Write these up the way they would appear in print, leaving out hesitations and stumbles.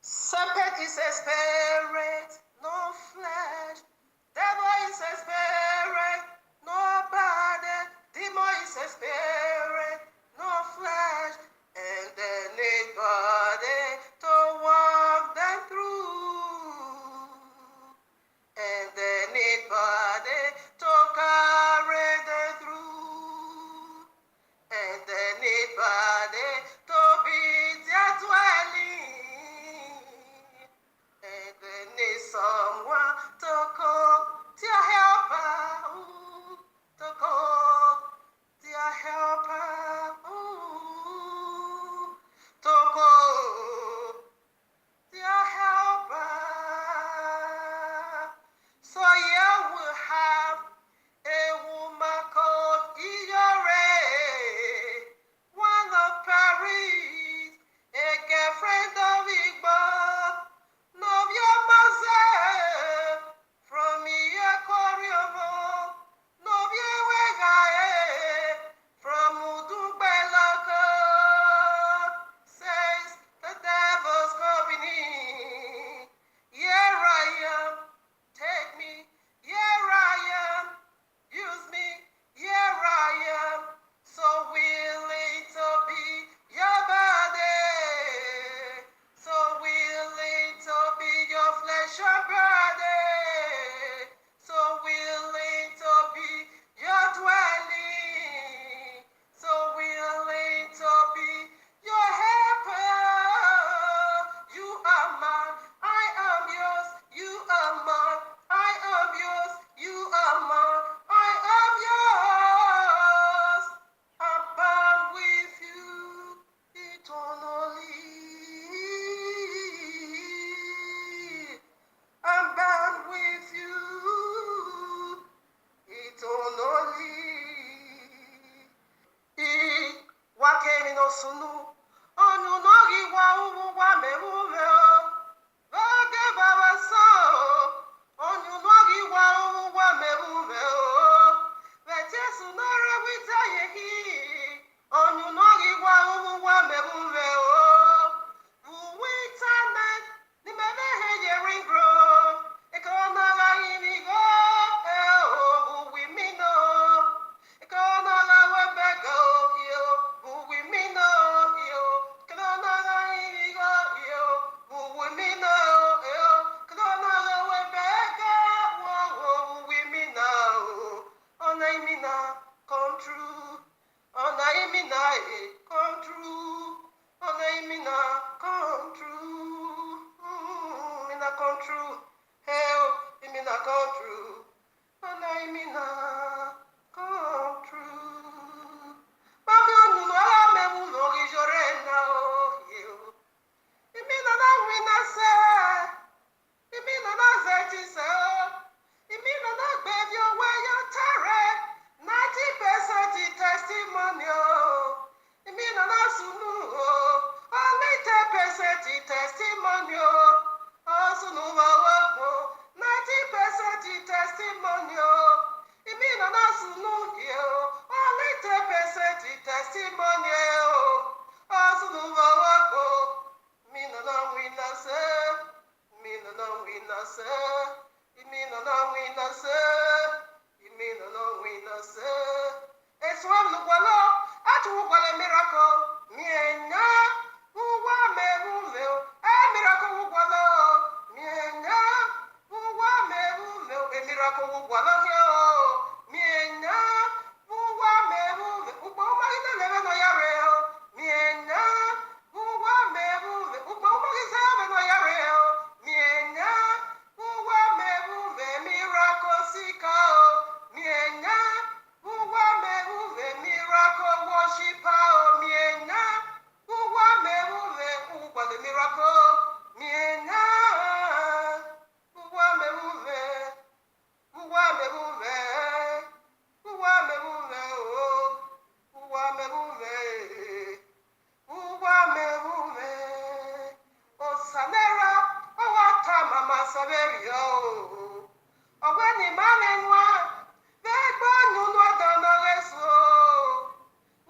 Serpent is a spirit, no flesh. Devil is a spirit, no body. Demon is a spirit, no flesh. And they need body to walk them through. And they need body to carry them through. And they need body to be their dwelling. And they need someone to call their helper. Ooh, to call their helper. Ooh, to call their helper. So you will have a woman called Iyore, one of Paris, a girlfriend of Igbo, Novia Maze, from Iyakoriomo, Novia Wegae, from Udugbeloko, says the devil's company. Here I am, take me, here I am. Use me, here I am, so willing to be your body, so willing to be your flesh and body, so willing to be your dwelling, so willing to be your helper. You are mine, I am yours, you are mine, I am yours, you are mine. I am yours. I'm bound with you eternally. I'm bound with you eternally. Wakemi no sunu, onu nogi wa umu wa merume o. Oge baba so, onu nogi wa umu wa merume o. Vejesu nore wita yehi, onu nogi wa umu wa merume o. Uwita na, ni mene heye ringro, ekona la inigo, uwi mino, ekona la webego, uwi mino, ekona la inigo, uwi mino, ekona la webego, uwi mino, onaimina, come true, onaimina, come true, onaimina, come true, mina come true, hell, imina come true, onaimina, come true. Mami onu no ala mebu no rijore na o yo. Imina na wina se, imina na zeti se o. Imina na gbevi owe yo tare, 90% testimony o. Imina na sunu o, only 10% testimony o. O sunu wa wo, 90% testimony o. Imina na sunu yo, only 10% testimony o. O sunu wa wo, imina na wina se, imina na wina se. Imina na wina se, imina na wina se. Eswam nukwalo, atu ukwale miracle. Mienya, uwa merume, miracle ukwalo. Mienya, uwa merume, miracle ukwalo yo. Mienya, uwa merume, ukwa umagina leve no yare yo. Mienya, uwa merume, ukwa umagina leve no yare yo. Mienya, uwa merume, miracle sika o. Mienya, uwa merume, miracle worshiper o. Mienya, uwa merume, ukwa the miracle. Mienya, uwa merume, uwa merume, uwa merume o. Uwa merume, uwa merume. Osanera, owata mama saberio. Ọgbẹ́ni Mamenwa, bẹ́ẹ̀ gbọ́ nínú ọ̀dọ̀ náà lẹ́sọ̀.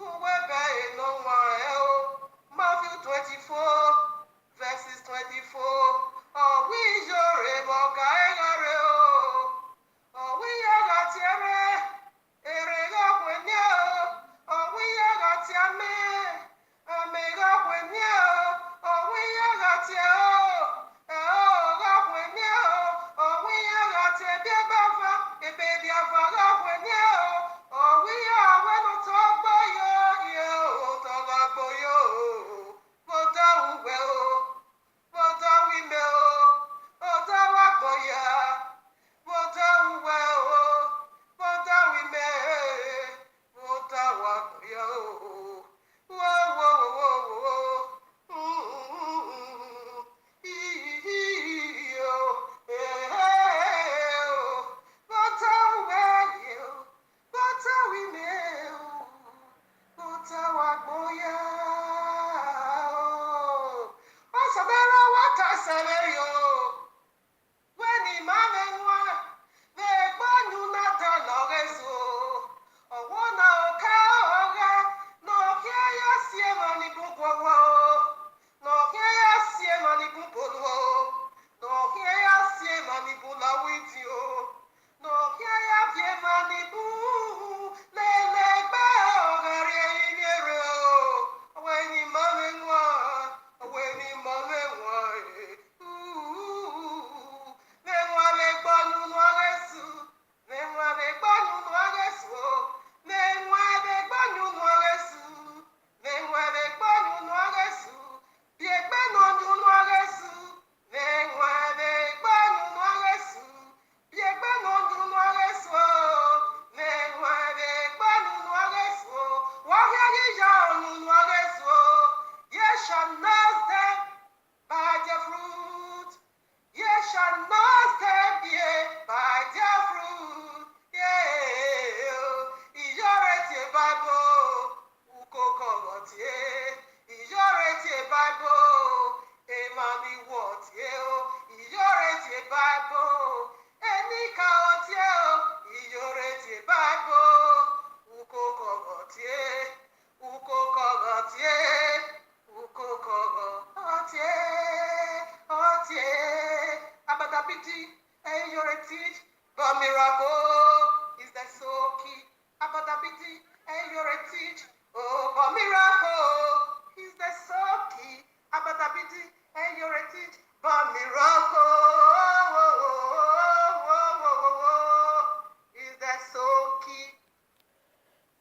Uwe bẹ́ẹ̀ inú wọn ẹ̀ o. Matthew 24, verses 24.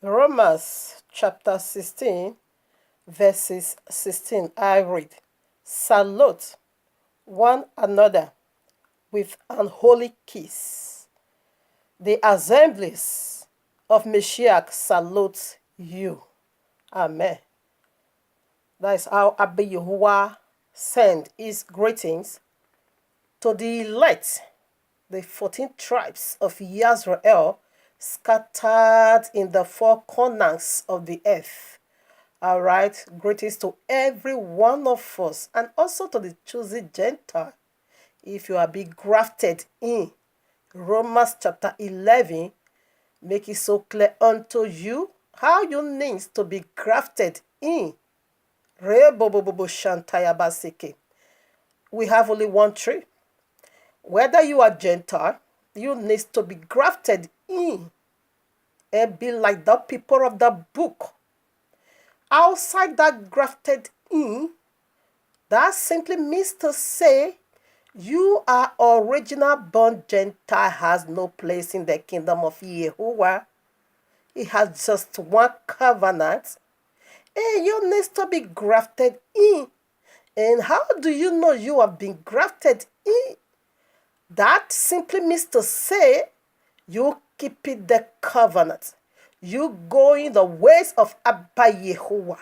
Romans chapter 16, verses 16. I read, Salute one another with an holy kiss. The assemblies of Mashiach salute you. Amen. That is how Abba Yahuwah sent his greetings to the elect, the 14 tribes of Israel scattered in the four corners of the earth. All right, greetings to every one of us and also to the chosen Gentile. If you are being grafted in, Romans chapter 11 make it so clear unto you how you need to be grafted in. We have only one tree. Whether you are Gentile, you need to be grafted in and be like the people of the book. Outside that grafted in, that simply means to say you are original born Gentile has no place in the kingdom of Yahuwah. He has just one covenant. And you need to be grafted in. And how do you know you have been grafted in? That simply means to say you keep it the covenant. You go in the ways of Abba Yehovah.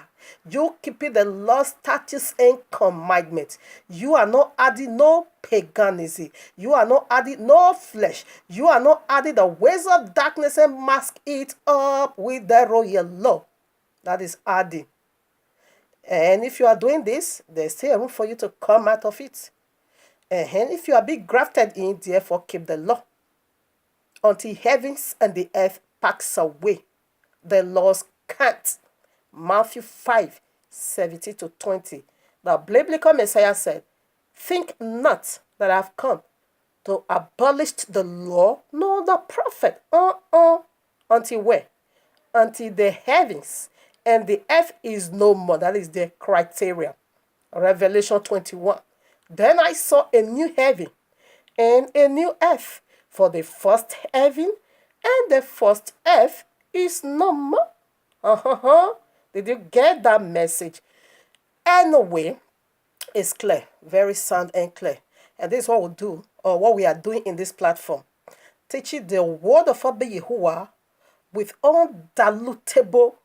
You keep it the law, statutes, and commandments. You are not adding no paganism. You are not adding no flesh. You are not adding the ways of darkness and mask it up with the royal law. That is adding. And if you are doing this, there's still room for you to come out of it. And if you are being grafted in, therefore keep the law. Until heavens and the earth pass away, the laws can't. Matthew 5:17-20. The biblical Messiah said, Think not that I have come to abolish the law, nor the prophet. Until where? Until the heavens and the earth is no more. That is the criteria. Revelation 21. Then I saw a new heaven and a new earth, for the first heaven and the first earth is no more. Uh-huh. Did you get that message? Anyway, it's clear, very sound and clear. And this is what we do, or what we are doing in this platform. Teaching the word of Abba Yahuwah with undilutable,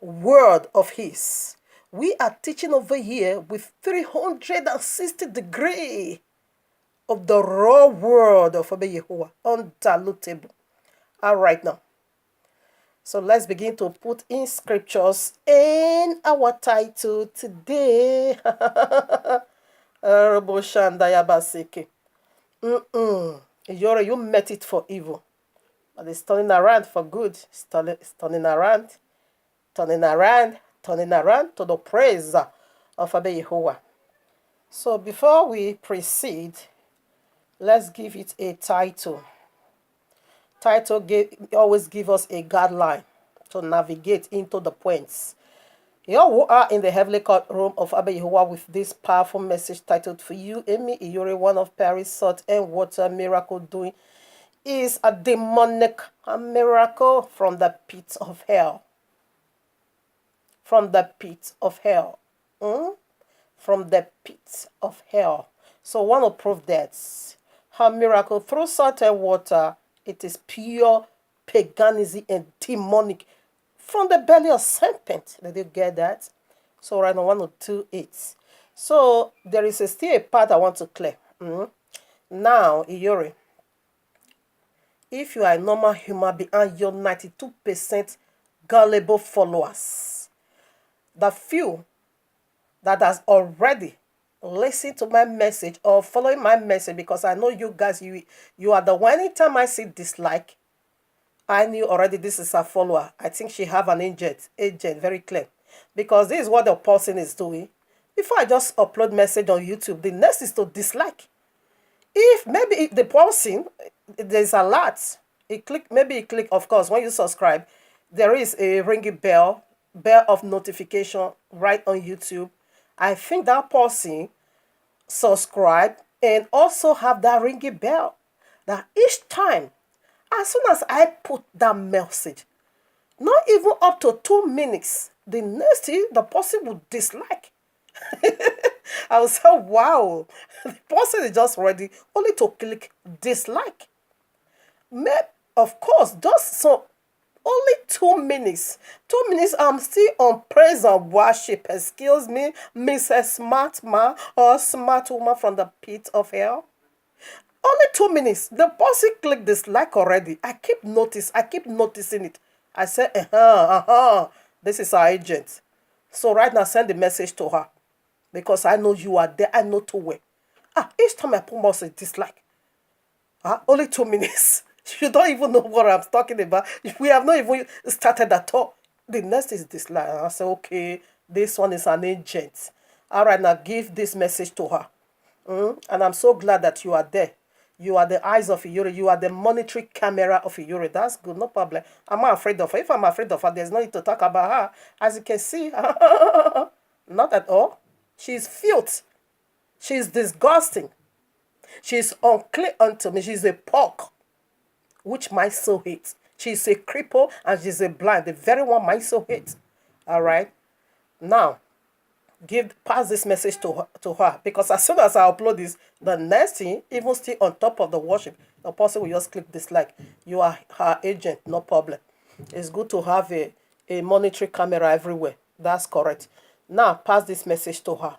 word of his. We are teaching over here with 360 degree of the raw word of Abba Yahuwah, undilutable. All right now. So let's begin to put in scriptures in our title today. You met it for evil, but it's turning around for good. It's turning around, turning around to the praise of Abba Yehovah. So before we proceed, let's give it a title. Title always give us a guideline to navigate into the points. You who are in the heavenly courtroom of Abba Yehovah with this powerful message titled for you, Amy Iyore, one of Paris, salt and water miracle doing, is a demonic miracle from the pit of hell. From the pit of hell. From the pit of hell. So I want to prove that her miracle through salt and water, it is pure paganism and demonic from the belly of serpent. Did you get that? So right now, 102.8. So there is still a part I want to clear. Now, Iyore, if you are a normal human being and you're 92% gullible followers, the few that has already listened to my message or following my message, because I know you guys, you are the one. Anytime I see dislike, I knew already this is a follower. I think she have an agent, very clear. Because this is what the person is doing. Before I just upload message on YouTube, the next is to dislike. If maybe the person, there's a lot. Maybe you click, of course, when you subscribe, there is a ringing bell of notification right on YouTube. I think that person subscribe and also have that ringing bell. That each time, as soon as I put that message, not even up to 2 minutes, the next thing the person will dislike. I will say, wow, the person is just ready only to click dislike. Of course, just so only 2 minutes. 2 minutes, I'm still on praise and worship. Excuse me, Mrs. Smart Man or Smart Woman from the pit of hell. Only 2 minutes. The person clicked dislike already. I keep noticing it. I said, this is our agent. So right now, send the message to her. Because I know you are there. I know too well. Each time I put message dislike. Only 2 minutes. You don't even know what I'm talking about. We have not even started at all. The next is dislike. I say, okay, this one is an agent. All right, now give this message to her. And I'm so glad that you are there. You are the eyes of Iyore. You are the monitoring camera of Iyore. That's good, no problem. I'm not afraid of her. If I'm afraid of her, there's no need to talk about her. As you can see, not at all. She's filth. She's disgusting. She's unclean unto me. She's a pork, which my soul hates. She's a cripple and she's a blind. The very one my soul hates. All right. Now, pass this message to her, because as soon as I upload this, the next thing, even still on top of the worship, the person will just click dislike. You are her agent, no problem. It's good to have a monitoring camera everywhere. That's correct. Now pass this message to her.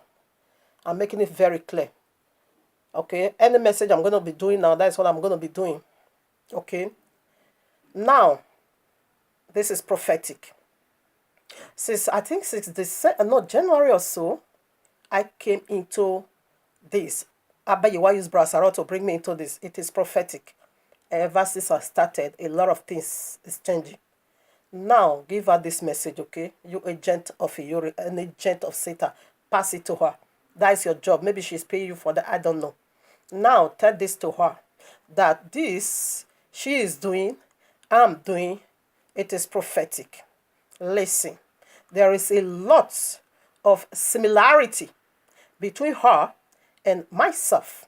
I'm making it very clear. Okay, any message I'm going to be doing now, that's what I'm going to be doing. Okay, now this is prophetic. Since January or so, I came into this. Abba Yehovah used Brasaro to bring me into this. It is prophetic. Ever since I started, a lot of things is changing. Now, give her this message, okay? You agent of Iyore, an agent of Satan. Pass it to her. That is your job. Maybe she's paying you for that. I don't know. Now, tell this to her. That this she is doing, I'm doing, it is prophetic. Listen, there is a lot of similarity between her And myself,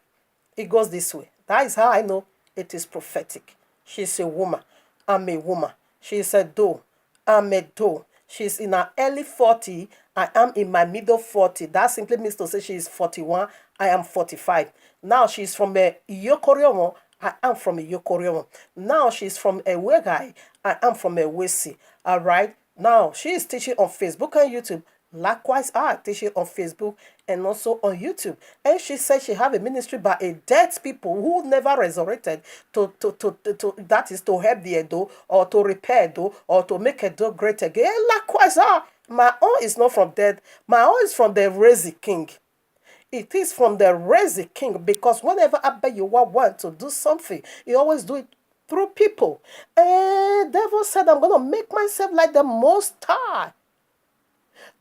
it goes this way. That is how I know it is prophetic. She's a woman. I'm a woman. She's a doe. I'm a doe. She's in her early 40. I am in my middle 40. That simply means to say she is 41. I am 45. Now she's from a Yokoriomo. I am from a Yokoriomo. Now she's from a Wegai. I am from a Wesi. All right. Now she is teaching on Facebook and YouTube. Likewise, I teach it on Facebook and also on YouTube. And she said she have a ministry by a dead people who never resurrected that is to help the Edo or to repair Edo or to make Edo great again. And likewise, my own is not from dead. My own is from the Rezi King. It is from the Rezi King because whenever Abba you want to do something, you always do it through people. And devil said, I'm going to make myself like the Most High.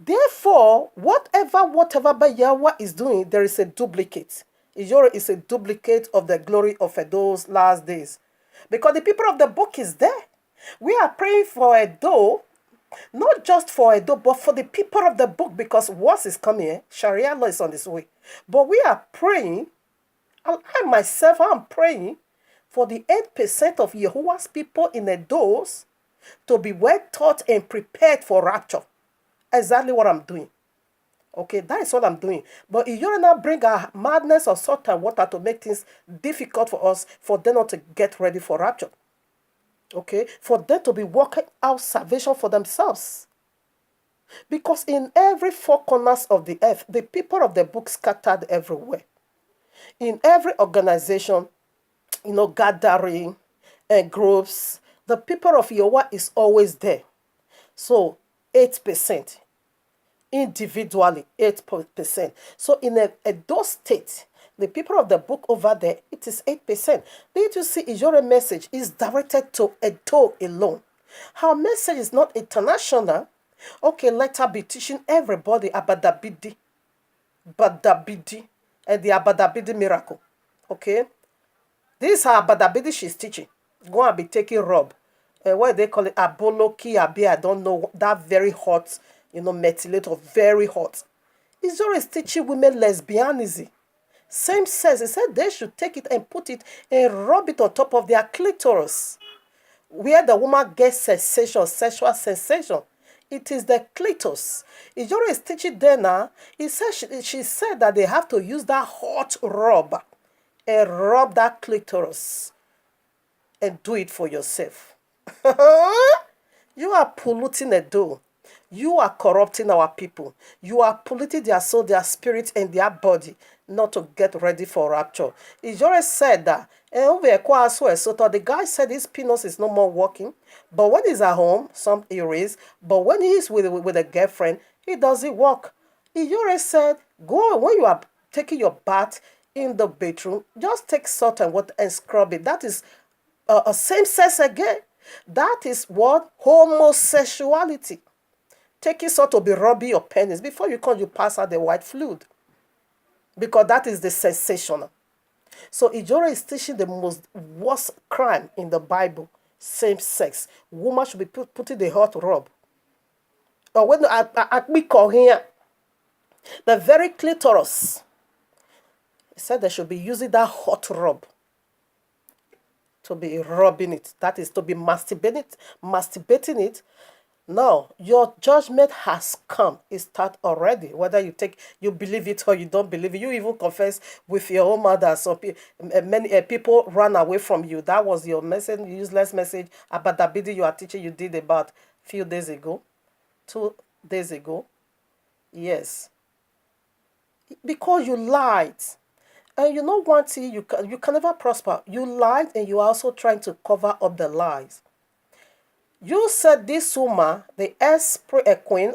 Therefore, whatever Yahweh is doing, there is a duplicate. Ijoro is a duplicate of the glory of those last days. Because the people of the book is there. We are praying for Edo, not just for Edo, but for the people of the book, because what is coming, Sharia law is on this way. But we are praying, I myself am praying for the 8% of Yahuwah's people in Edos to be well taught and prepared for rapture. Exactly what I'm doing. Okay, that is what I'm doing. But if you not bring a madness or salt and water to make things difficult for us, for them not to get ready for rapture. Okay, for them to be working out salvation for themselves. Because in every four corners of the earth, the people of the book scattered everywhere. In every organization, gathering and groups, the people of Yahweh is always there. So 8%. Individually, 8%. So in those states, the people of the book over there, it is 8%. Did you see Ijore message is directed to Edo alone? Her message is not international. Okay, let her be teaching everybody about Badabidi, and the Abadabidi miracle. Okay? This is her Badabidi she's teaching. Go and be taking rub. What they call it? Aboloki, Abi, I don't know. That very hot, methylator, very hot. It's always teaching women lesbianism. Same says, it said they should take it and put it and rub it on top of their clitoris. Where the woman gets sexual sensation. It is the clitoris. It's always teaching there now. She said that they have to use that hot rub and rub that clitoris and do it for yourself. You are polluting the dough. You are corrupting our people. You are polluting their soul, their spirit, and their body not to get ready for rapture. He just said that. The guy said his penis is no more working. But when he's at home, some erase. But when he's with a girlfriend, he doesn't work. He just said, go when you are taking your bath in the bedroom, just take salt and water and scrub it. That is a same sex again. That is what homosexuality. Take it sort to be rubbing your penis. Before you pass out the white fluid. Because that is the sensational. So Ijoro is teaching the most worst crime in the Bible. Same sex. Woman should be putting the hot rub. Or when we call here, the very clitoris. He said they should be using that hot rub. To be rubbing it. That is to be masturbating it. No, your judgment has come. It started already. Whether you believe it or you don't believe it. You even confess with your own mother. So many people run away from you. That was your message, useless message about the video you are teaching you did about a few days ago. 2 days ago. Yes. Because you lied. And you know one thing, you can never prosper. You lied and you are also trying to cover up the lies. You said this woman, the ex-queen,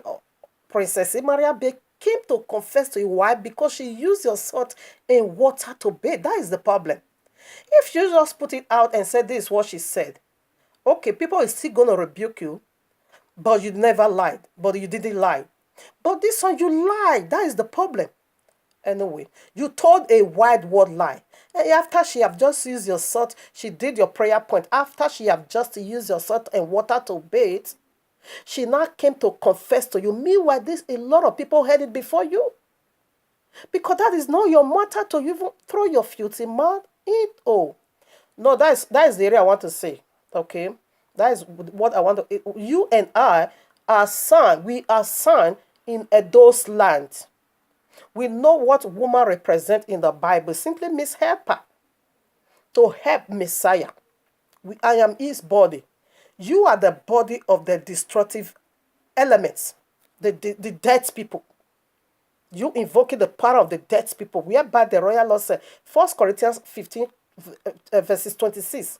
Princess Maria Bay, came to confess to you. Why? Because she used your salt and water to bathe. That is the problem. If you just put it out and said this is what she said, okay, people are still going to rebuke you, but you never lied. But you didn't lie. But this one, you lied. That is the problem. Anyway, you told a wide word lie. And after she have just used your salt, she did your prayer point. After she have just used your salt and water to bathe, she now came to confess to you. Meanwhile, a lot of people heard it before you. Because that is not your matter to even throw your filthy mouth in. Oh, no, that is the area I want to say. Okay, that is what I want to. You and I are son. We are son in Edo's land. We know what woman represent in the Bible. Simply means helper, to help Messiah. I am his body. You are the body of the destructive elements, the dead people. You invoking the power of the dead people, whereby the royal law said, 1 Corinthians 15, verses 26,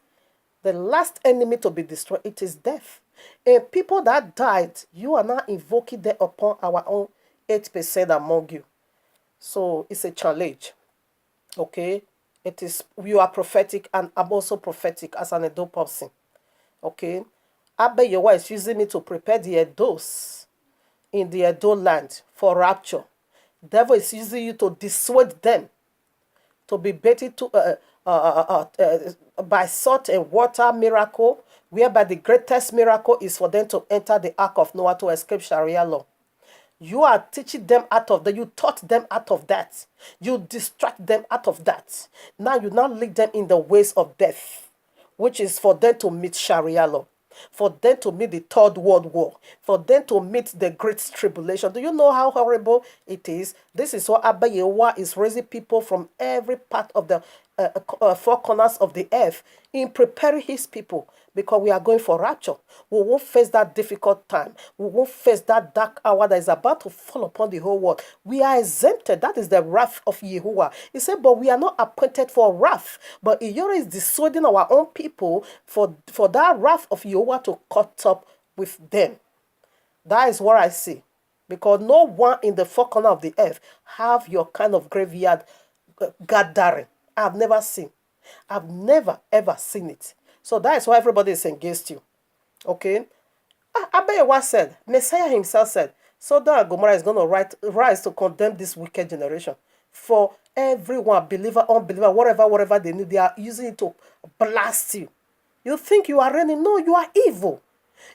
the last enemy to be destroyed, it is death. And people that died, you are now invoking them upon our own 8% among you. So it's a challenge. Okay? It is, you are prophetic, and I'm also prophetic as an Edo person. Okay? Abeyewa is using me to prepare the Edos in the Edo land for rapture. Devil is using you to dissuade them to be baited to by salt and water miracle, whereby the greatest miracle is for them to enter the ark of Noah to escape Sharia law. You are teaching them out of that. You taught them out of that. You distract them out of that. Now you now lead them in the ways of death, which is for them to meet Sharia law, for them to meet the Third World War, for them to meet the Great Tribulation. Do you know how horrible it is? This is what Abayewa is raising people from every part of the four corners of the earth in preparing his people, because we are going for rapture. We won't face that difficult time. We won't face that dark hour that is about to fall upon the whole world. We are exempted. That is the wrath of Yahuwah. He said, but we are not appointed for wrath. But Iyore is dissuading our own people for that wrath of Yahuwah to cut up with them. That is what I see. Because no one in the four corners of the earth have your kind of graveyard gathering. I've never seen. I've never ever seen it. So that is why everybody is against you. Okay? Abayewa said, Messiah himself said, Sodom and Gomorrah is going to rise to condemn this wicked generation. For everyone, believer, unbeliever, whatever they need, they are using it to blast you. You think you are reigning? No, you are evil.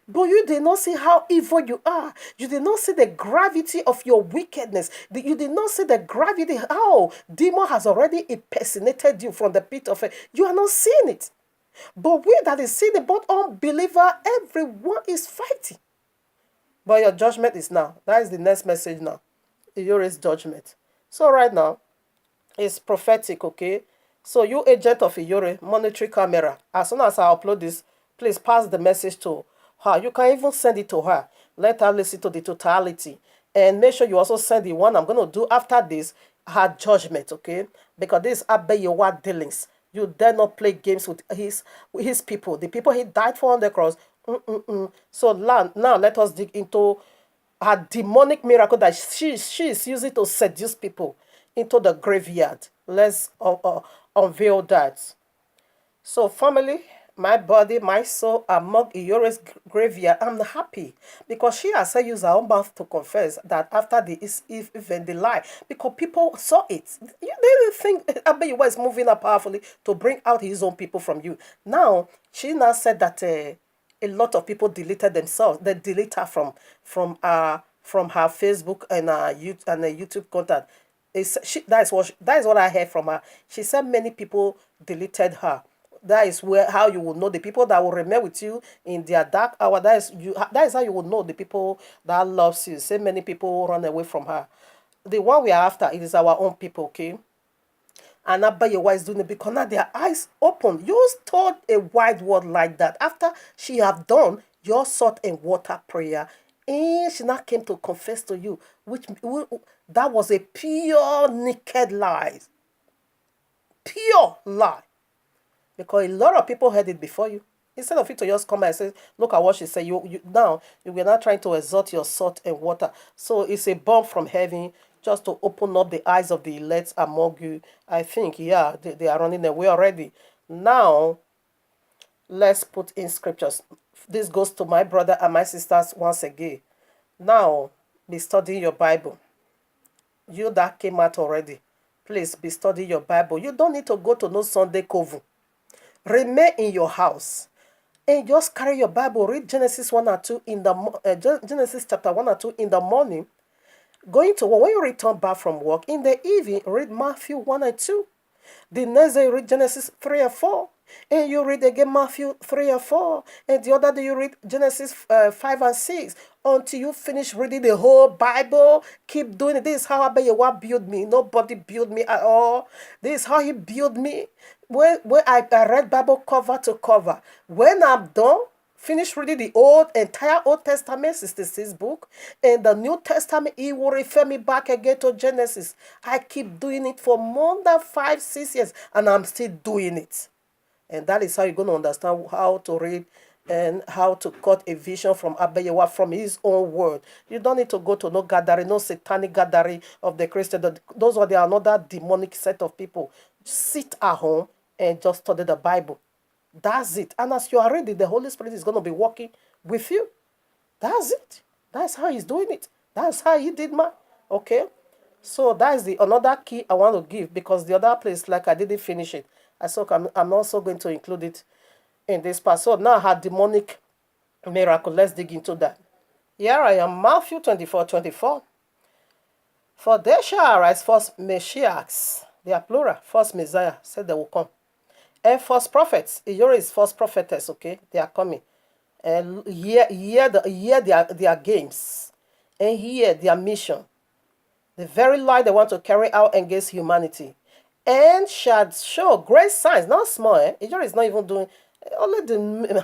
But you did not see how evil you are. You did not see the gravity of your wickedness. You did not see the gravity, how demon has already impersonated you from the pit of hell. You are not seeing it. But we that is seeing the both unbeliever, everyone is fighting. But your judgment is now. That is the next message now. Iyore's judgment. So right now, it's prophetic, okay? So you agent of Iyore, monetary camera, as soon as I upload this, please pass the message to her. You can even send it to her. Let her listen to the totality. And make sure you also send the one I'm going to do after this, her judgment, okay? Because this is Abayewa dealings. You dare not play games with his people. The people he died for on the cross. So now let us dig into her demonic miracle that she is using to seduce people into the graveyard. Let's unveil that. So family, my body, my soul, among Iyore's graveyard, I'm happy because she has used her own mouth to confess that after the event, the lie, because people saw it. They didn't think Abayewa is moving up powerfully to bring out his own people from you. Now, she now said that a lot of people deleted themselves. They delete her from her Facebook and her YouTube content. That is what I heard from her. She said many people deleted her. That is how you will know the people that will remain with you in their dark hour. That is how you will know the people that loves you. Say many people run away from her. The one we are after, it is our own people, okay? And Abayewa is doing it because now their eyes open. You told a wide word like that. After she have done your salt and water prayer, and she now came to confess to you, that was a pure naked lie. Pure lie. Because a lot of people heard it before you. Instead of you to just come and say, look at what she said, now you were not trying to exalt your salt and water. So it's a bomb from heaven just to open up the eyes of the elect among you. I think, yeah, they are running away already. Now, let's put in scriptures. This goes to my brother and my sisters once again. Now, be studying your Bible. You that came out already, please be studying your Bible. You don't need to go to no Sunday coven. Remain in your house and just carry your Bible. Read Genesis 1 or 2 in the Genesis chapter 1 or 2 in the morning, Going to work, when you return back from work, in the evening, read Matthew 1 and 2. The next day, you read Genesis 3 and 4. And you read again Matthew 3 and 4. And the other day, you read Genesis 5 and 6. Until you finish reading the whole Bible, keep doing it. This is how Abayewa built me. Nobody built me at all. This is how he built me. When I read Bible cover to cover. When I'm done, finish reading the entire Old Testament, 66 book, and the New Testament, he will refer me back again to Genesis. I keep doing it for more than 5-6 years, and I'm still doing it. And that is how you're going to understand how to read and how to cut a vision from Abayewa from his own word. You don't need to go to no gathering, no satanic gathering of the Christian. Those are another demonic set of people. Sit at home and just study the Bible. That's it. And as you are ready, the Holy Spirit is going to be working with you. That's it. That's how he's doing it. That's how he did mine. Okay? So that is the another key I want to give, because the other place, like I didn't finish it. I'm also going to include it in this part. So now I had demonic miracle. Let's dig into that. Here I am, Matthew 24:24. For there shall arise false messiahs, they are plural, false messiah, said they will come. And false prophets, here is false prophetess, okay? They are coming. And hear their games. And hear their mission. The very lie they want to carry out against humanity. And shall show great signs, not small, eh? Ijori is not even doing, only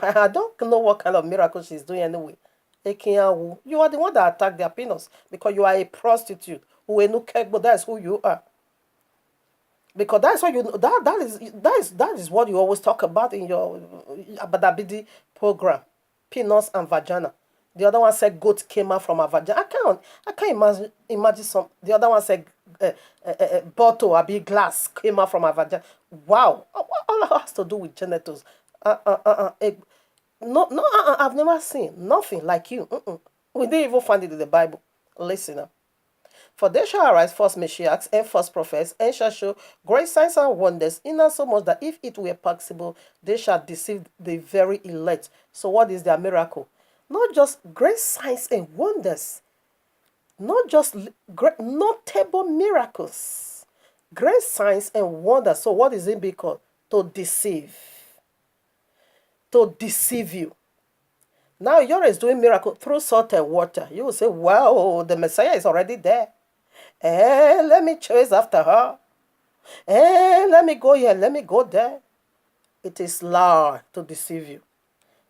I don't know what kind of miracle she's doing anyway. You are the one that attacked their penis because you are a prostitute. But that's who you are. Because that's what that is what you always talk about in your Abadabidi program, penis and vagina. The other one said goat came out from a vagina. I can't imagine some. The other one said bottle, a big glass came out from a vagina. Wow, all that has to do with genitals. I've never seen nothing like you. We didn't even find it in the Bible. Listen up. For they shall arise false messiahs and false prophets, and shall show great signs and wonders, insomuch that if it were possible, they shall deceive the very elect. So what is their miracle? Not just great signs and wonders, not just great notable miracles, great signs and wonders. So what is it because? To deceive. To deceive you. Now you're doing miracle through salt and water. You will say, wow, the Messiah is already there. And let me chase after her. And let me go here, let me go there. It is lie to deceive you.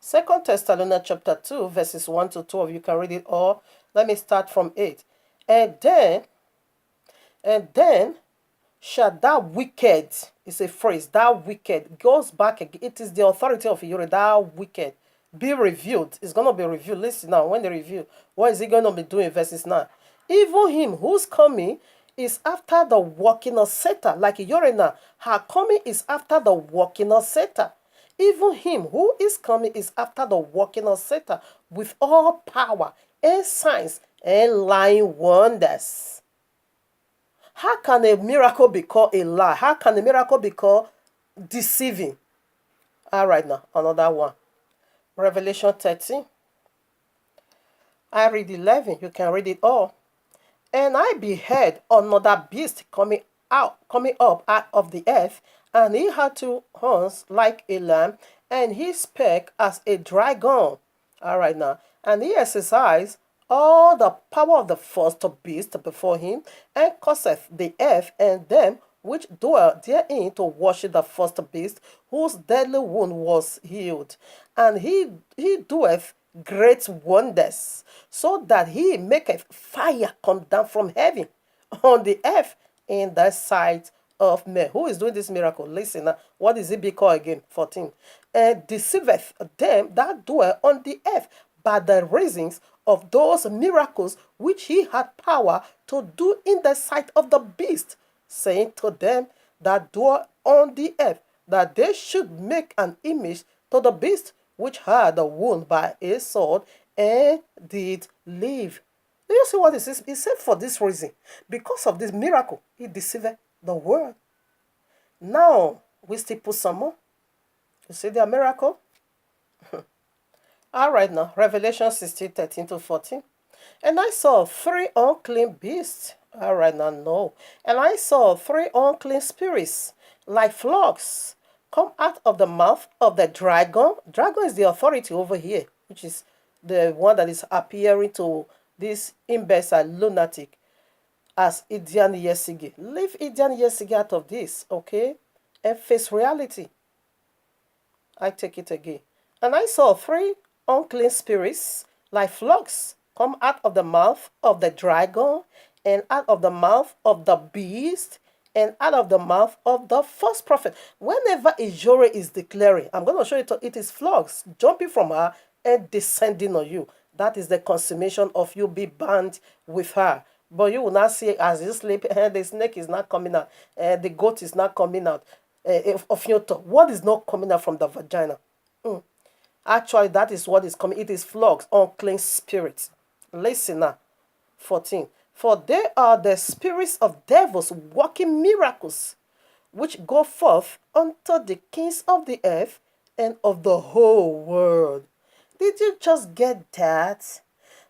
2 Thessalonians chapter 2, verses 1 to 12. You can read it all. Let me start from 8. And then shall that wicked, it's a phrase, that wicked goes back again. It is the authority of Yuri, that wicked be revealed. It's going to be revealed. Listen now, when they reveal, what is he going to be doing? Verses 9. Even him whose coming is after the working of Satan. Like Yorina, her coming is after the working of Satan. Even him who is coming is after the working of Satan with all power and signs and lying wonders. How can a miracle be called a lie? How can a miracle be called deceiving? All right, now, another one. Revelation 13. I read 11. You can read it all. And I beheld another beast coming up out of the earth, and he had 2 horns like a lamb, and he spake as a dragon. All right now. And he exercised all the power of the first beast before him, and causeth the earth and them which dwell therein to worship the first beast, whose deadly wound was healed. And he doeth great wonders, so that he maketh fire come down from heaven on the earth in the sight of men. Who is doing this miracle? Listen now. What is it be called again? 14. And deceiveth them that dwell on the earth by the reasons of those miracles which he had power to do in the sight of the beast, saying to them that dwell on the earth, that they should make an image to the beast, which had a wound by a sword and did live. Do you see what this is? He said for this reason, because of this miracle, he deceived the world. Now, we still put some more. You see the miracle? All right now, Revelation 16, 13 to 14. And I saw three unclean beasts. All right, now no. And I saw three unclean spirits, like frogs, come out of the mouth of the dragon. Dragon is the authority over here, which is the one that is appearing to this imbecile lunatic as Idian Yesigi. Leave Idian Yesigi out of this, okay? And face reality. I take it again. And I saw three unclean spirits, like frogs, come out of the mouth of the dragon, and out of the mouth of the beast, and out of the mouth of the false prophet. Whenever Ijore is declaring, I'm going to show you it is frogs jumping from her and descending on you. That is the consummation of you be bound with her. But you will not see as you sleep, the snake is not coming out, the goat is not coming out of your tongue. What is not coming out from the vagina? Actually, that is what is coming. It is flogs, unclean spirits. Listen now. 14. For they are the spirits of devils working miracles, which go forth unto the kings of the earth and of the whole world. Did you just get that?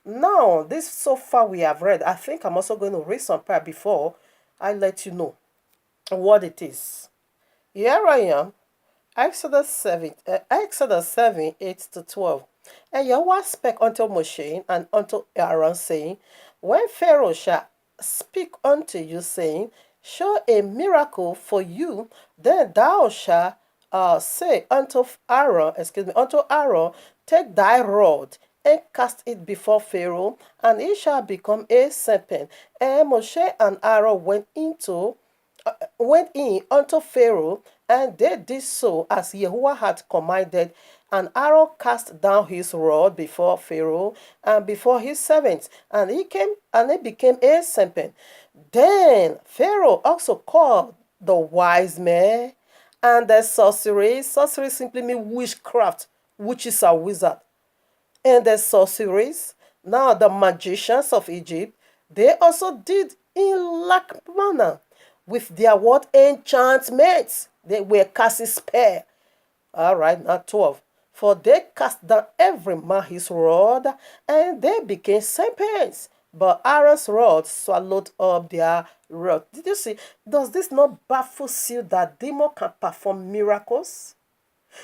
Now, this so far we have read. I think I'm also going to read some part before I let you know what it is. Here I am, Exodus 7, 8 to 12. And Yahweh spake unto Moshe and unto Aaron, saying, When Pharaoh shall speak unto you, saying, Show a miracle for you, then thou shalt say unto Aaron, Take thy rod and cast it before Pharaoh, and it shall become a serpent. And Moshe and Aaron went in unto Pharaoh, and they did so as Yahuwah had commanded. And Aaron cast down his rod before Pharaoh and before his servants, and it became a serpent. Then Pharaoh also called the wise men and the sorceries. Sorcery simply means witchcraft, witches are wizard. And the sorceries, now the magicians of Egypt, they also did in like manner with their what enchantments. They were casting spell. All right, now 12. For they cast down every man his rod, and they became serpents. But Aaron's rod swallowed up their rod. Did you see? Does this not baffle you that demon can perform miracles?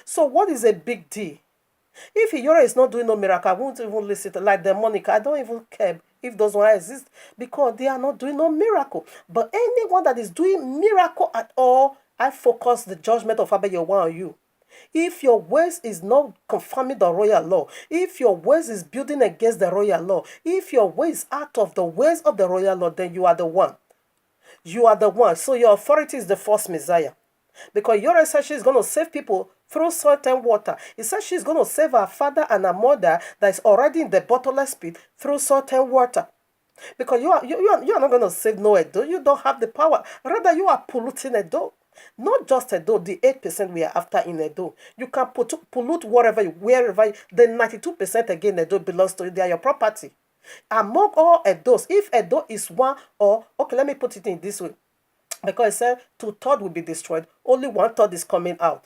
So what is a big deal? If Iyore is not doing no miracle, I won't even listen to like demonic. I don't even care if those ones exist because they are not doing no miracle. But anyone that is doing miracle at all, I focus the judgment of Abayewa on you. If your ways is not confirming the royal law, if your ways is building against the royal law, if your ways out of the ways of the royal law, then you are the one. You are the one. So your authority is the false Messiah. Because your said she's going to save people through salt and water. He said she's going to save her father and her mother that is already in the bottomless pit through salt and water. Because you are not going to save no Edo. You don't have the power. Rather, you are polluting Edo. Not just Edo, the 8% we are after in Edo. You can pollute wherever, the 92% again Edo belongs to you. They are your property. Among all Edos, if Edo is one or, okay, let me put it in this way. Because it said 2/3 will be destroyed, only 1/3 is coming out.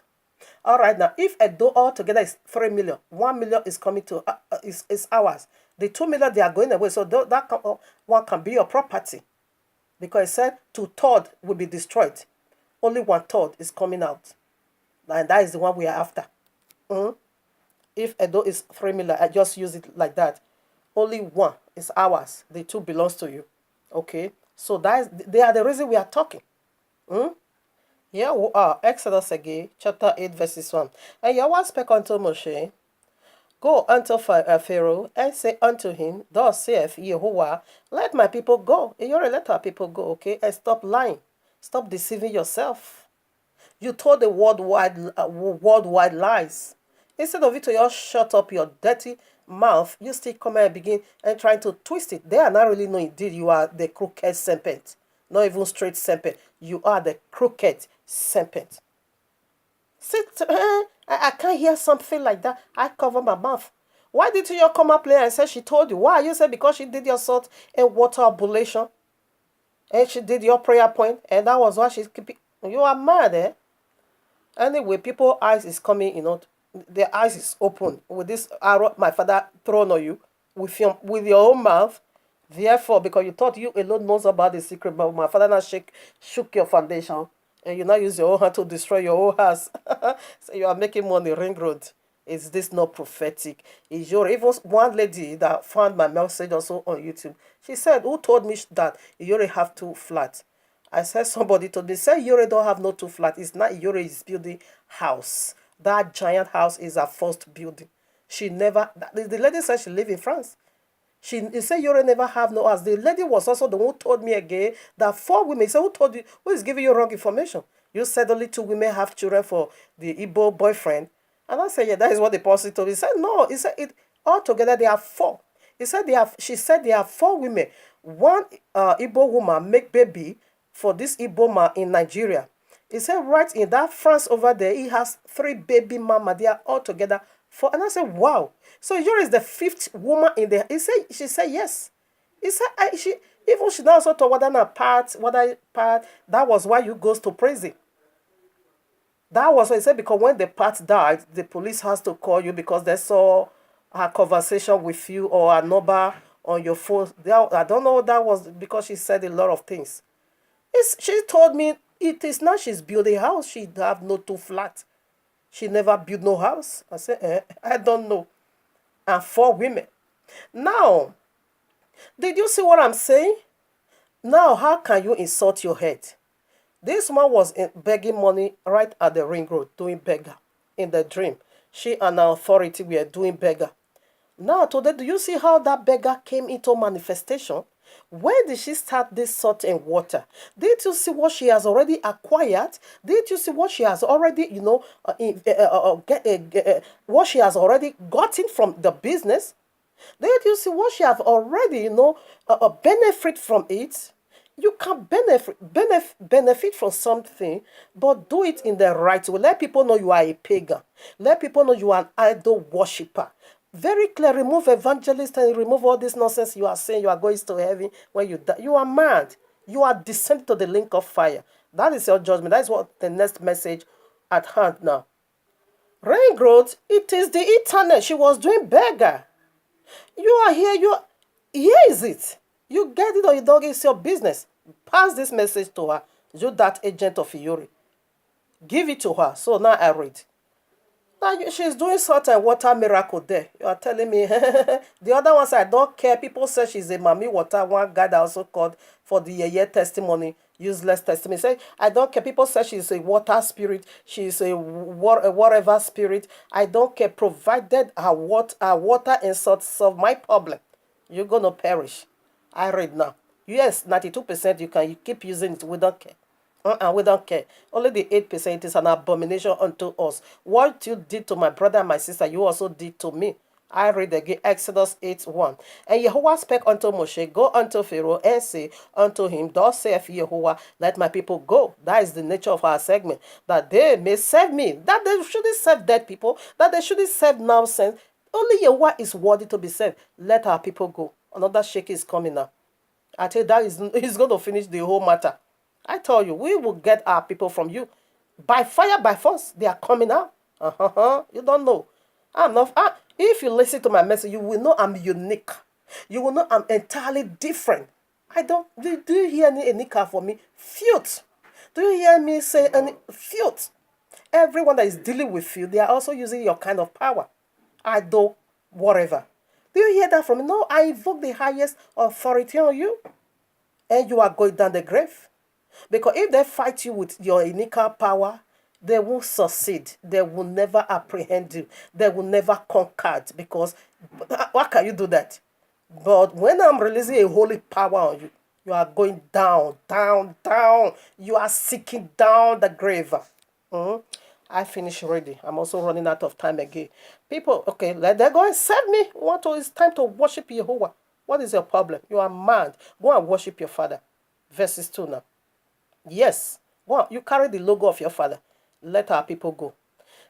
All right, now if Edo altogether is 3 million, 1 million is coming to is ours. The 2 million they are going away, so that one can be your property. Because it said 2/3 will be destroyed, only 1/3 is coming out, and that is the one we are after. If Edo is 3 million, I just use it like that. Only one is ours. The two belongs to you. Okay, so they are the reason we are talking. Here we are, Exodus again, chapter 8, verses 1. And Yahweh spake unto Moshe, Go unto Pharaoh, and say unto him, Thus saith Yahuwah, Let my people go. You already let our people go, okay? And stop lying. Stop deceiving yourself. You told the worldwide lies. Instead of you to just shut up your dirty mouth, you still come and begin and trying to twist it. They are not really knowing indeed you are the crooked serpent. Not even straight serpent. You are the crooked serpent. I can't hear something like that. I cover my mouth. Why did you come up later and say she told you? Why? You said because she did your salt and water oblation. And she did your prayer point. And that was why she's keeping. You are mad, eh? Anyway, people's eyes is coming, their eyes is open with this arrow my father thrown on you. with your own mouth. Therefore, because you thought you alone knows about the secret, but my father now shook your foundation, and you now use your own hand to destroy your own house. So you are making money ring road. Is this not prophetic? Is your even one lady that found my message also on YouTube? She said, "Who told me that you already have two flats?" I said, "Somebody told me." Say you already don't have no two flats. It's not Yuri is building house. That giant house is her first building. She never. The lady said she live in France. He said Yore never have no house. The lady was also the one who told me again that four women. He said, who told you? Who is giving you wrong information? You said only two women have children for the Igbo boyfriend. And I said, yeah, that is what the person told me. He said, no. He said, it altogether they are four. He said they have. She said there are four women. One Igbo woman make baby for this Igbo man in Nigeria. He said right in that France over there, he has three baby mama. They are all together four. And I said, wow. So Yuri is the fifth woman in there. She said yes. He said she now also told what part that was why you goes to prison. That was what he said, because when the part died, the police has to call you because they saw her conversation with you or a number on your phone. I don't know, that was because she said a lot of things. She told me it is not she's building a house. She have no two flat. She never built no house. I said, I don't know. And four women. Now, did you see what I'm saying? Now, how can you insult your head? This man was begging money right at the ring road, doing beggar in the dream. She and her authority were doing beggar. Now, today, do you see how that beggar came into manifestation? When did she start this salt and water? Did you see what she has already acquired? Did you see what she has already, what she has already gotten from the business? Did you see what she has already, benefit from it? You can benefit from something, but do it in the right way. Let people know you are a pagan. Let people know you are an idol worshiper. Very clear. Remove evangelist and remove all this nonsense you are saying you are going to heaven when you die. You are mad. You are descending to the link of fire. That is your judgment. That is what the next message at hand now. Rain growth, it is the internet. She was doing beggar. You are here. Here is it. You get it or you don't get it, it's your business. Pass this message to her. You that agent of Yuri. Give it to her. So now I read. Now she's doing salt and water miracle there. You are telling me the other ones I don't care. People say she's a mommy water. One guy that also called for the year testimony, useless testimony. Say I don't care. People say she's a water spirit. She's a whatever spirit. I don't care. Provided her water and salt solve my problem, you're gonna perish. I read now. Yes, 92% you can keep using it. We don't care. We don't care. Only the 8% is an abomination unto us. What you did to my brother and my sister, you also did to me. I read again Exodus 8:1. And Yahweh spake unto Moshe, go unto Pharaoh and say unto him, thus saith Yahweh, let my people go. That is the nature of our segment. That they may serve me. That they shouldn't serve dead people. That they shouldn't serve nonsense. Only Yahweh is worthy to be served. Let our people go. Another shake is coming now. I tell you, that is going to finish the whole matter. I tell you, we will get our people from you. By fire, by force, they are coming out. You don't know. If you listen to my message, you will know I'm unique. You will know I'm entirely different. Do you hear any enika for me? Filth. Do you hear me say any filth? Everyone that is dealing with you, they are also using your kind of power. I do whatever. Do you hear that from me? No, I invoke the highest authority on you. And you are going down the grave. Because if they fight you with your unique power, they will succeed. They will never apprehend you. They will never conquer it. Because why can you do that? But when I'm releasing a holy power on you, you are going down, down, down. You are sinking down the grave. I finish ready. I'm also running out of time again. People, okay, let them go and serve me. It's time to worship Jehovah. What is your problem? You are mad. Go and worship your father. Verses 2 now. Yes. Go on. You carry the logo of your father. Let our people go.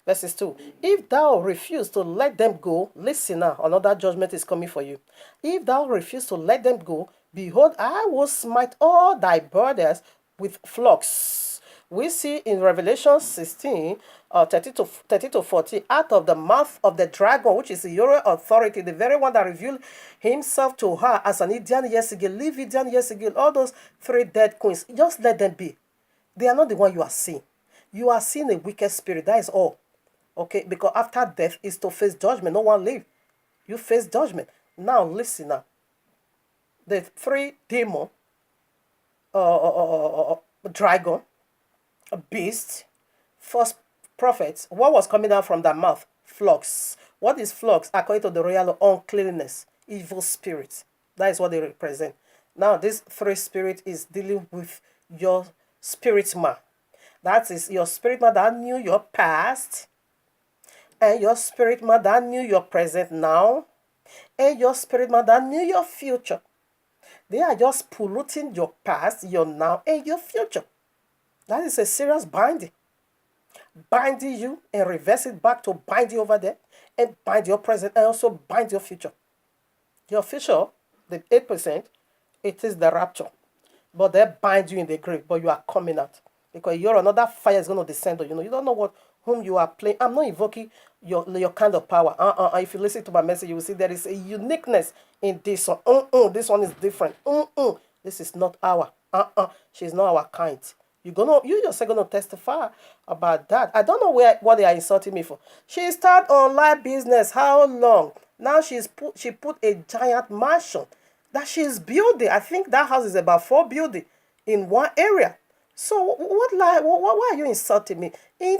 Verses 2. If thou refuse to let them go, listen now, another judgment is coming for you. If thou refuse to let them go, behold, I will smite all thy brothers with flocks, We see in Revelation 16, 30 to 40, out of the mouth of the dragon, which is the Yoro authority, the very one that revealed himself to her as an Idian Yesigil, Liv Idian Yesigil, all those three dead queens, just let them be. They are not the one you are seeing. You are seeing a wicked spirit. That is all. Okay? Because after death is to face judgment. No one live. You face judgment. Now listen now. The three demon, dragon, beast, false prophets. What was coming out from their mouth? Flux. What is flux? According to the royal uncleanness, evil spirits. That is what they represent. Now, this three spirit is dealing with your spirit man. That is your spirit man that knew your past, and your spirit man that knew your present now, and your spirit man that knew your future. They are just polluting your past, your now, and your future. That is a serious binding. Binding you and reverse it back to bind you over there, and bind your present and also bind your future. Your future, the 8%, it is the rapture. But they bind you in the grave, but you are coming out. Because you're another fire is going to descend on you. You don't know whom you are playing. I'm not invoking your kind of power. If you listen to my message, you will see there is a uniqueness in this one. This one is different. This is not our. She's not our kind. You yourself gonna testify about that. I don't know what they are insulting me for. She started online business. How long? Now she put a giant mansion that she's building. I think that house is about 4 buildings in one area. So why are you insulting me? In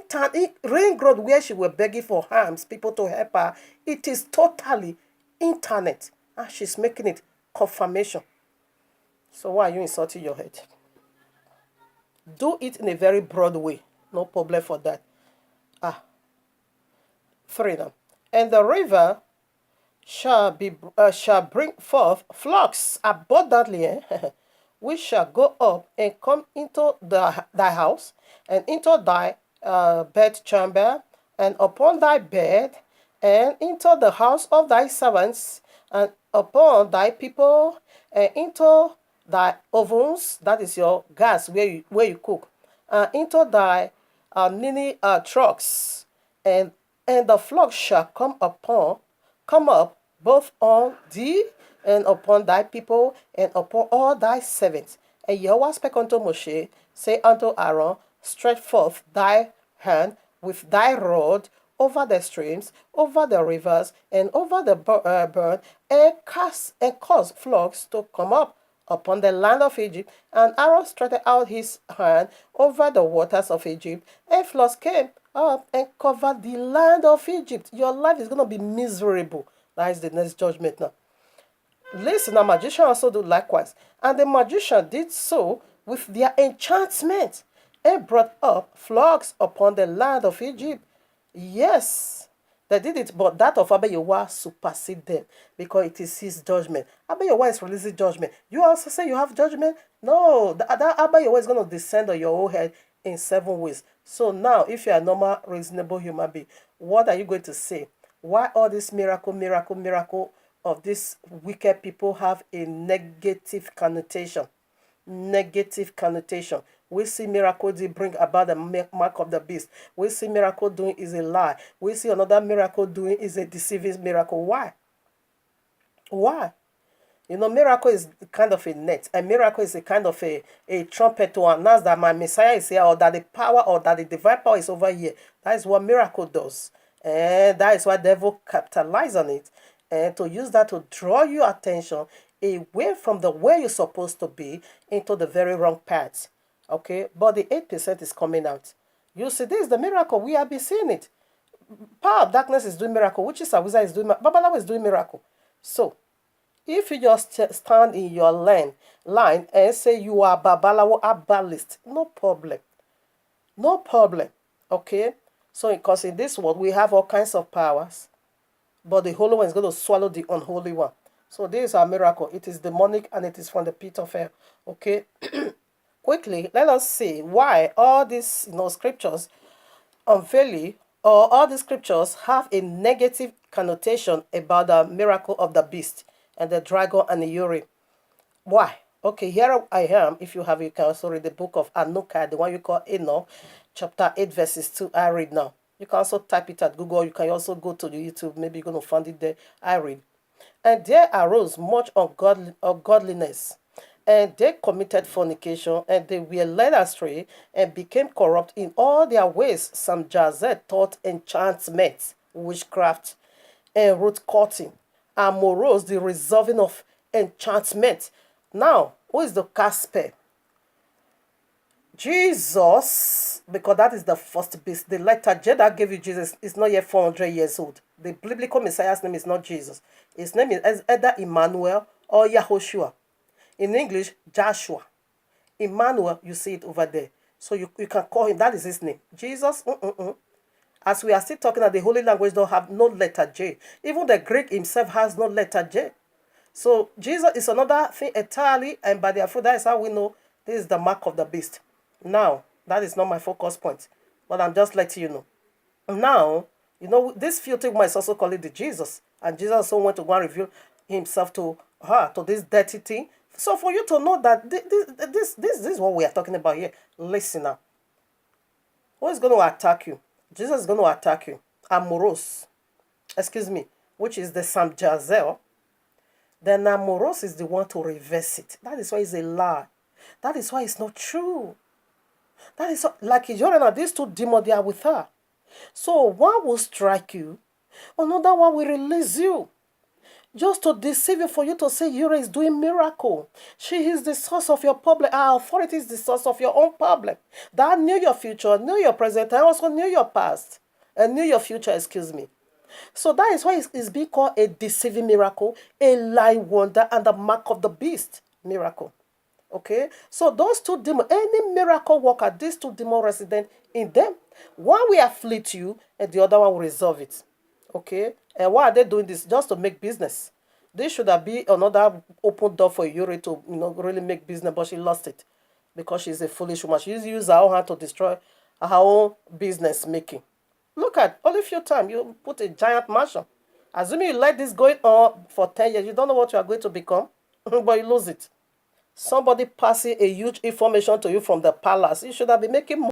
Ring Road, where she was begging for harms, people to help her, it is totally internet, and she's making it confirmation. So why are you insulting your head? Do it in a very broad way. No problem for that. 3 now. And the river shall bring forth flocks abundantly, which shall go up and come into thy house, and into thy bed chamber, and upon thy bed, and into the house of thy servants, and upon thy people, and into thy ovens, that is your gas where you cook, into thy trucks, and the flock shall come up both on thee and upon thy people and upon all thy servants. And Yahweh spake unto Moshe, say unto Aaron, stretch forth thy hand with thy rod over the streams, over the rivers, and over the burn, and cause flocks to come up upon the land of Egypt. And Aaron stretched out his hand over the waters of Egypt, and floods came up and covered the land of Egypt. Your life is going to be miserable. That is the next judgment now. Listen, a magician also do likewise. And the magician did so with their enchantment, and brought up floods upon the land of Egypt. Yes, they did it, but that of Abba Yehoah supersedes them, because it is his judgment. Abba Yehoah is releasing judgment. You also say you have judgment? No, that Abba Yehoah is going to descend on your whole head in 7 ways. So now, if you are a normal, reasonable human being, what are you going to say? Why all this miracle of these wicked people have a negative connotation? Negative connotation. We see miracle they bring about the mark of the beast. We see miracle doing is a lie. We see another miracle doing is a deceiving miracle. Why? Why? Miracle is kind of a net. A miracle is a kind of a trumpet to announce that my Messiah is here, or that the power or that the divine power is over here. That is what miracle does. And that is why the devil capitalizes on it. And to use that to draw your attention away from the way you're supposed to be into the very wrong path. Okay? But the 8% is coming out. You see, this is the miracle. We have been seeing it. Power of darkness is doing miracle. Witches and wizards is doing miracle. Babalawo is doing miracle. So, if you just stand in your line and say you are Babalawo herbalist, no problem. No problem. Okay? So, because in this world, we have all kinds of powers, but the Holy One is going to swallow the unholy one. So, this is our miracle. It is demonic and it is from the pit of hell. Okay? Quickly, let us see why all these scriptures unveil, or all the scriptures have a negative connotation about the miracle of the beast and the dragon and the Uri. Why? Okay, here I am. If you have, you can also read the book of Anuka, the one you call Enoch, chapter 8, verses 2. I read now. You can also type it at Google. You can also go to the YouTube. Maybe you're going to find it there. I read. And there arose much ungodliness, and they committed fornication, and they were led astray, and became corrupt in all their ways. Some Jazet taught enchantment, witchcraft, and root cutting, and morose the resolving of enchantment. Now, who is the Casper? Jesus, because that is the first beast. The letter J that gave you Jesus is not yet 400 years old. The biblical Messiah's name is not Jesus. His name is either Emmanuel or Yahushua. In English, Joshua. Emmanuel, you see it over there. So you can call him, that is his name. Jesus, as we are still talking that the holy language don't have no letter J. Even the Greek himself has no letter J. So Jesus is another thing entirely, and by their fruit, that is how we know this is the mark of the beast. Now, that is not my focus point, but I'm just letting you know. Now, this filthy woman is also called the Jesus, and Jesus also went to go and reveal himself to her, to this dirty thing. So for you to know that this is what we are talking about here. Listen now. Who is going to attack you? Jesus is going to attack you. Amoros, excuse me, which is the Sam Jazel. Then Amoros is the one to reverse it. That is why it's a lie. That is why it's not true. That is like Jorana, these two demons, they are with her. So one will strike you, another one will release you. Just to deceive you, for you to say Ure is doing miracle. She is the source of your problem. Our authority is the source of your own problem. That knew your future, knew your present, and also knew your past. And knew your future, excuse me. So that is why it's being called a deceiving miracle, a lying wonder, and the mark of the beast miracle. Okay, so those two demons, any miracle worker, these two demons resident in them, one will afflict you and the other one will resolve it. Okay, and why are they doing this? Just to make business. This should have been another open door for Yuri to really make business, but she lost it because she's a foolish woman. She used her own hand to destroy her own business making. Look at only few times you put a giant mansion. Assuming you let this go on for 10 years, you don't know what you are going to become, but you lose it. Somebody passing a huge information to you from the palace, you should have been making